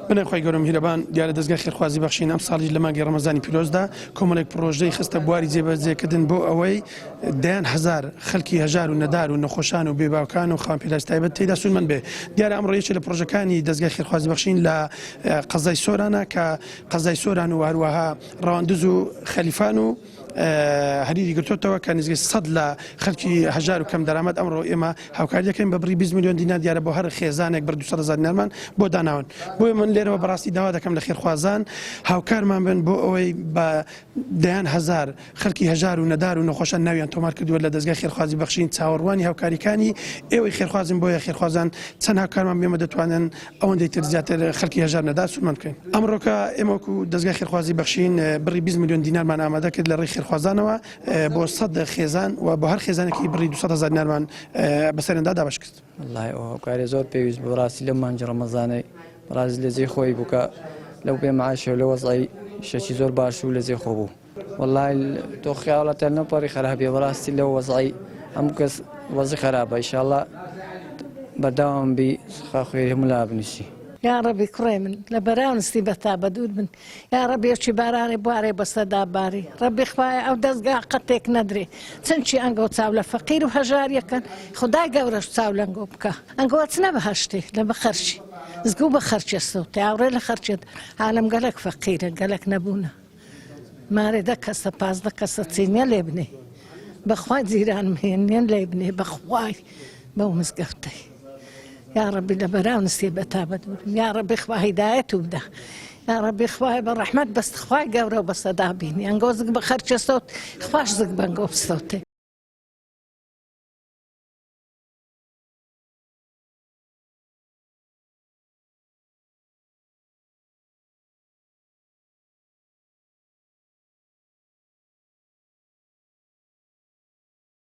بنای خۆی گەورە میهرەبان دیارە دەستگای خێرخوازی بەخشین ئەم ساڵی لە مانگی ڕەمەزانی پیرۆزدا کۆمەڵێک پرۆژەی خستە بواری جێبەجێکردن بۆ ئەوەی دەیان هەزار خەڵکی هەژار و نەدار و نەخۆشان و بێباوکان و خاوەن پێلاست تایبەت تێیدا سوودمەند بێ. دیارە ئەمڕۆ یەکێک لە پرۆژەکانی دەستگای خێرخوازی بەخشین لە قەزای سۆرانە کە قەزای سۆران و هەروەها ڕەواندز و خەلیفان و هەریری گرتوتەوە کە نزیک 100 لە خەڵکی هەژار و کەم دەرامەت ئەمڕۆ ئێمە هاوکاری دەکەین بە بڕی 20 میلیۆن دینار دیارە بۆ هەر خێزانێک بەر 200,000 دینارمان بۆ داناون. بۆیە من لێرەوە بەڕاستی داوا دەکەم لە خێرخوازان هاوکارمان بن بۆ ئەوەی بە دەیان هەزار خەڵکی هەژار و نەدار و نەخۆشان ناویان تۆمار کردووە لە دەستگای خێرخوازی بەخشین چاوەڕوانی هاوکاریەکانی ئێوەی خێرخوازن بۆیە خێرخوازان چەند هاوکارمان بێمە دەتوانن ئەوەندەی تر زیاتر خەڵکی هەژار نەدار سوودمەند بکەین. ئەمڕۆکە ئێمە وەکو دەستگای خێرخوازی بەخشین بڕی 20 میلیۆن دینارمان ئامادە کرد لە ڕێی خێرخوازانەوە بۆ 100 خێزان و بۆ هەر خێزانێکی بڕی 200,000 دینارمان بەسەرێندا دابش کرد. والله هاوکاری زۆر پێویست بوو ڕاستی لە مانگی ڕەمەزانەی ڕاز لە جێ خۆی بووکە لەو پێ معاشە لە وەزعی شەکی زۆر باش و لە جێ خۆ بوو. والله تۆ خیاڵەتە نەپەڕی خراپێ بەڕاستی لەو وەزعی هەموو کەس وەزعی خراپە ئینشاءالله بەردەوام بی خاخوێ هەموو لا بنووسی. یا ڕەبی کوڕێ من لە بەراونستی بەتا بەدوور بن یا ڕەبێکی بارانێ بوارێ بەسەدا باری ڕەبی خوایە ئەو دەستگا قەتێک نەدرێ چەندچی ئەنگۆ چاو لە فەقیر و هەژاریەکەن خدای گەورەش چاو لەنگۆ بکە ئەنگۆ چنە بە هەشتێ لە بە خەرچی زگو بە خەرچە سەوتێ ئاوڕێ لە خەرچێت عالەم گەلک فەقیرە گەلک نەبوونە مارێ دە کەسە پازدە کەسە چینە لێ بنێ بەخوای جیران مهێنێن لێ بنێ بەخوای بەو مزگەوتەی يا ربي لبراونسي بتابد يا ربي خوا هدايته وبدا يا ربي خواي بالرحمة بس خواي قورة وبس دابين يعني جوزك بخرج صوت خواش زق بنقوب صوتي